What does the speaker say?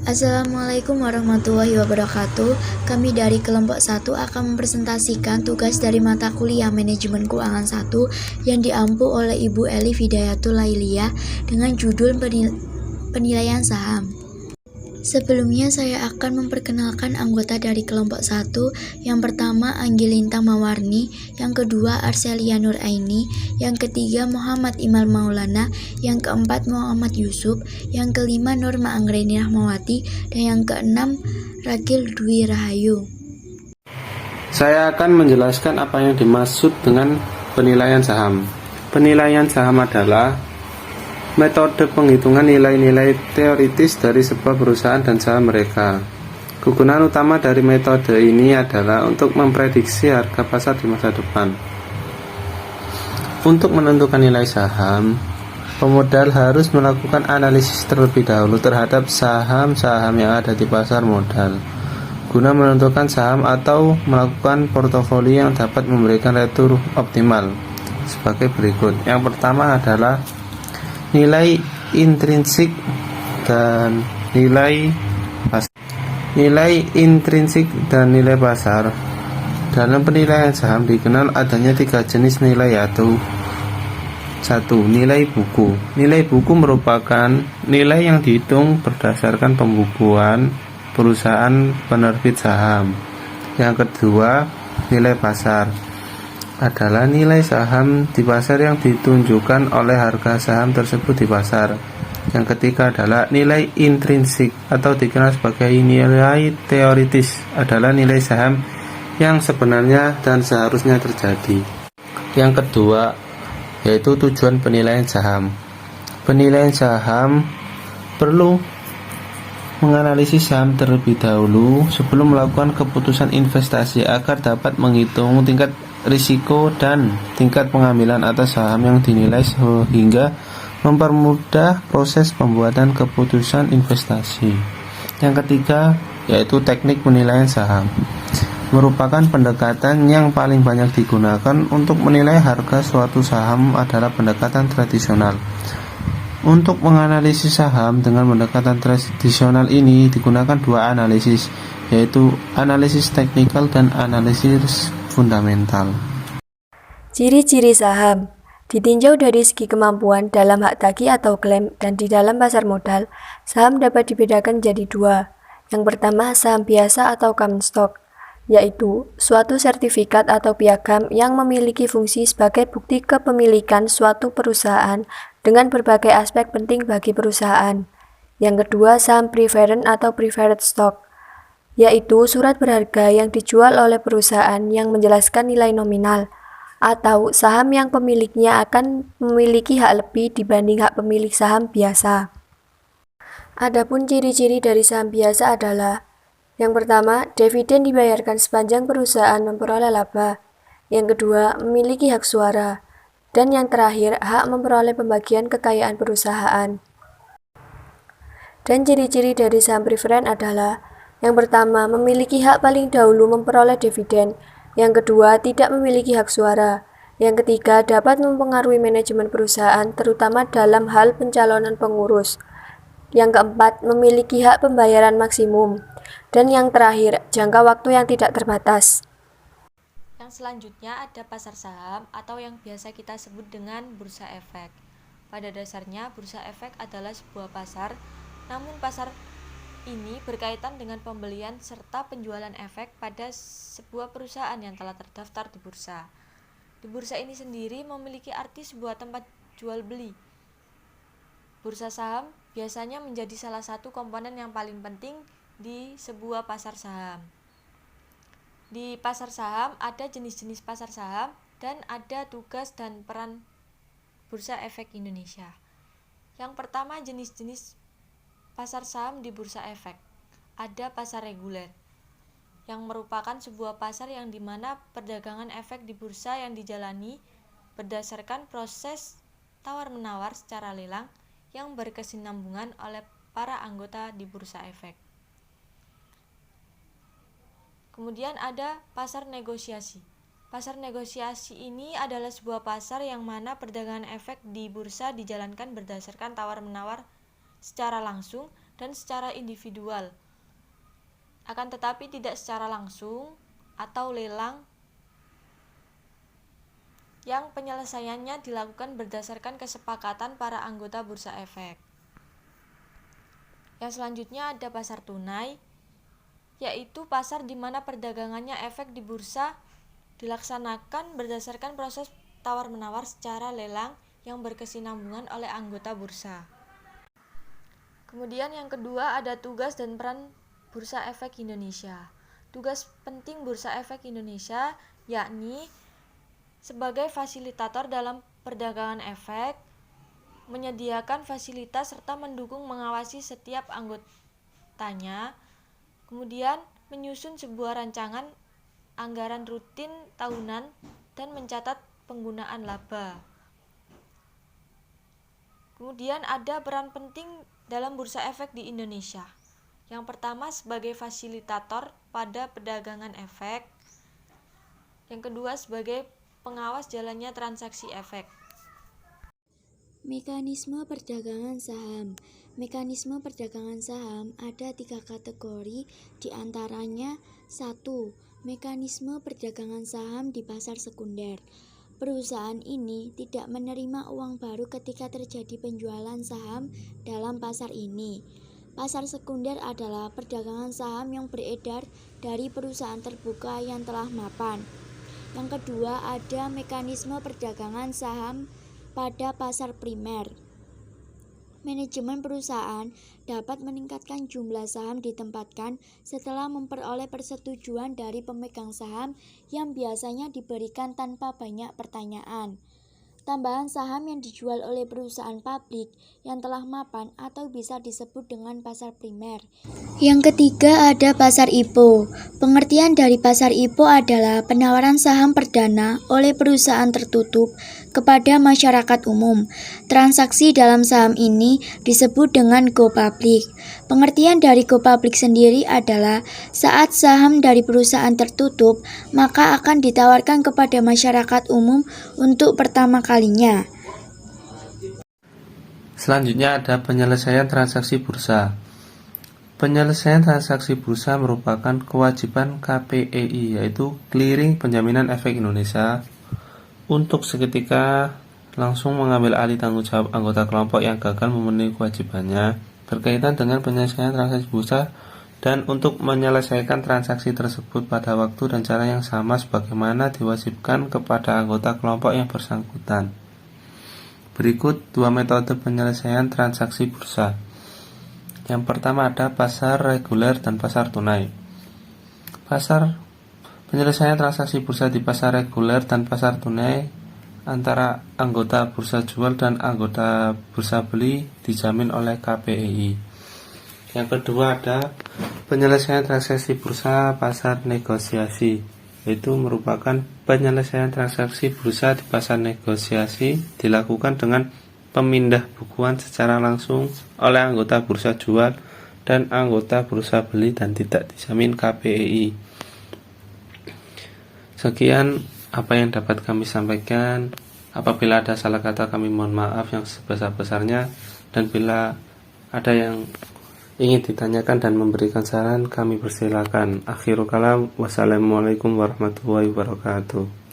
Assalamualaikum warahmatullahi wabarakatuh. Kami dari kelompok 1 akan mempresentasikan tugas dari mata kuliah Manajemen Keuangan 1 yang diampu oleh Ibu Eli Fidayatul Lailiyah dengan judul penilaian saham. Sebelumnya saya akan memperkenalkan anggota dari kelompok 1. Yang pertama Anggilintang Mawarni, yang kedua Arselia Nuraini, yang ketiga Muhammad Imal Maulana, yang keempat Muhammad Yusuf, yang kelima Norma Anggreni Rahmawati, dan yang keenam Ragil Dwi Rahayu. Saya akan menjelaskan apa yang dimaksud dengan penilaian saham. Penilaian saham adalah metode penghitungan nilai-nilai teoritis dari sebuah perusahaan dan saham mereka. Kegunaan utama dari metode ini adalah untuk memprediksi harga pasar di masa depan. Untuk menentukan nilai saham, pemodal harus melakukan analisis terlebih dahulu terhadap saham-saham yang ada di pasar modal, guna menentukan saham atau melakukan portofolio yang dapat memberikan return optimal sebagai berikut. Yang pertama adalah nilai intrinsik dan nilai pasar. Nilai intrinsik dan nilai pasar. Dalam penilaian saham dikenal adanya 3 jenis nilai, yaitu 1. Nilai buku. Nilai buku merupakan nilai yang dihitung berdasarkan pembukuan perusahaan penerbit saham. Yang kedua, nilai pasar adalah nilai saham di pasar yang ditunjukkan oleh harga saham tersebut di pasar. Yang ketiga adalah nilai intrinsik atau dikenal sebagai nilai teoritis, adalah nilai saham yang sebenarnya dan seharusnya terjadi. Yang kedua yaitu tujuan penilaian saham. Penilaian saham perlu menganalisis saham terlebih dahulu sebelum melakukan keputusan investasi agar dapat menghitung tingkat risiko dan tingkat pengambilan atas saham yang dinilai sehingga mempermudah proses pembuatan keputusan investasi. Yang ketiga yaitu teknik penilaian saham, merupakan pendekatan yang paling banyak digunakan untuk menilai harga suatu saham adalah pendekatan tradisional. Untuk menganalisis saham dengan pendekatan tradisional ini digunakan 2 analisis, yaitu analisis teknikal dan analisis fundamental. Ciri-ciri saham ditinjau dari segi kemampuan dalam hak tagih atau klaim dan di dalam pasar modal. Saham dapat dibedakan jadi 2. Yang pertama, saham biasa atau common stock, yaitu suatu sertifikat atau piagam yang memiliki fungsi sebagai bukti kepemilikan suatu perusahaan dengan berbagai aspek penting bagi perusahaan. Yang kedua, saham preferred atau preferred stock, yaitu surat berharga yang dijual oleh perusahaan yang menjelaskan nilai nominal, atau saham yang pemiliknya akan memiliki hak lebih dibanding hak pemilik saham biasa. Adapun ciri-ciri dari saham biasa adalah: yang pertama, dividen dibayarkan sepanjang perusahaan memperoleh laba. Yang kedua, memiliki hak suara. Dan yang terakhir, hak memperoleh pembagian kekayaan perusahaan. Dan ciri-ciri dari saham preferred adalah: yang pertama, memiliki hak paling dahulu memperoleh dividen. Yang kedua, tidak memiliki hak suara. Yang ketiga, dapat mempengaruhi manajemen perusahaan, terutama dalam hal pencalonan pengurus. Yang keempat, memiliki hak pembayaran maksimum. Dan yang terakhir, jangka waktu yang tidak terbatas. Yang selanjutnya ada pasar saham atau yang biasa kita sebut dengan bursa efek. Pada dasarnya, bursa efek adalah sebuah pasar, namun pasar ini berkaitan dengan pembelian serta penjualan efek pada sebuah perusahaan yang telah terdaftar di bursa. Di bursa ini sendiri memiliki arti sebuah tempat jual beli. Bursa saham biasanya menjadi salah satu komponen yang paling penting di sebuah pasar saham. Di pasar saham ada jenis-jenis pasar saham dan ada tugas dan peran Bursa Efek Indonesia. Yang pertama, jenis-jenis pasar saham di bursa efek. Ada pasar reguler, yang merupakan sebuah pasar yang dimana perdagangan efek di bursa yang dijalani berdasarkan proses tawar-menawar secara lelang yang berkesinambungan oleh para anggota di bursa efek. Kemudian ada pasar negosiasi. Pasar negosiasi ini adalah sebuah pasar yang mana perdagangan efek di bursa dijalankan berdasarkan tawar-menawar secara langsung dan secara individual, akan tetapi tidak secara langsung atau lelang yang penyelesaiannya dilakukan berdasarkan kesepakatan para anggota bursa efek. Yang selanjutnya ada pasar tunai, yaitu pasar di mana perdagangannya efek di bursa dilaksanakan berdasarkan proses tawar-menawar secara lelang yang berkesinambungan oleh anggota bursa. Kemudian yang kedua ada tugas dan peran Bursa Efek Indonesia. Tugas penting Bursa Efek Indonesia yakni sebagai fasilitator dalam perdagangan efek, menyediakan fasilitas serta mendukung mengawasi setiap anggotanya, kemudian menyusun sebuah rancangan anggaran rutin tahunan dan mencatat penggunaan laba. Kemudian ada peran penting dalam bursa efek di Indonesia. Yang pertama sebagai fasilitator pada perdagangan efek. Yang kedua sebagai pengawas jalannya transaksi efek. Mekanisme perdagangan saham. Mekanisme perdagangan saham ada 3 kategori, diantaranya 1. Mekanisme perdagangan saham di pasar sekunder. Perusahaan ini tidak menerima uang baru ketika terjadi penjualan saham dalam pasar ini. Pasar sekunder adalah perdagangan saham yang beredar dari perusahaan terbuka yang telah mapan. Yang kedua, ada mekanisme perdagangan saham pada pasar primer. Manajemen perusahaan dapat meningkatkan jumlah saham ditempatkan setelah memperoleh persetujuan dari pemegang saham yang biasanya diberikan tanpa banyak pertanyaan. Tambahan saham yang dijual oleh perusahaan publik yang telah mapan atau bisa disebut dengan pasar primer. Yang ketiga ada pasar IPO. Pengertian dari pasar IPO adalah penawaran saham perdana oleh perusahaan tertutup kepada masyarakat umum. Transaksi dalam saham ini disebut dengan go public. Pengertian dari go public sendiri adalah saat saham dari perusahaan tertutup, maka akan ditawarkan kepada masyarakat umum untuk pertama kalinya. Selanjutnya ada penyelesaian transaksi bursa. Penyelesaian transaksi bursa merupakan kewajiban KPEI, yaitu Clearing Penjaminan Efek Indonesia, untuk seketika langsung mengambil alih tanggung jawab anggota kelompok yang gagal memenuhi kewajibannya berkaitan dengan penyelesaian transaksi bursa dan untuk menyelesaikan transaksi tersebut pada waktu dan cara yang sama sebagaimana diwajibkan kepada anggota kelompok yang bersangkutan. Berikut 2 metode penyelesaian transaksi bursa. Yang pertama ada pasar reguler dan pasar tunai. Penyelesaian transaksi bursa di pasar reguler dan pasar tunai antara anggota bursa jual dan anggota bursa beli dijamin oleh KPEI. Yang kedua ada penyelesaian transaksi bursa pasar negosiasi, yaitu merupakan penyelesaian transaksi bursa di pasar negosiasi dilakukan dengan pemindah bukuan secara langsung oleh anggota bursa jual dan anggota bursa beli dan tidak dijamin KPEI. Sekian apa yang dapat kami sampaikan. Apabila ada salah kata kami mohon maaf yang sebesar-besarnya, dan bila ada yang ingin ditanyakan dan memberikan saran kami persilakan. Akhirul kalam, wassalamualaikum warahmatullahi wabarakatuh.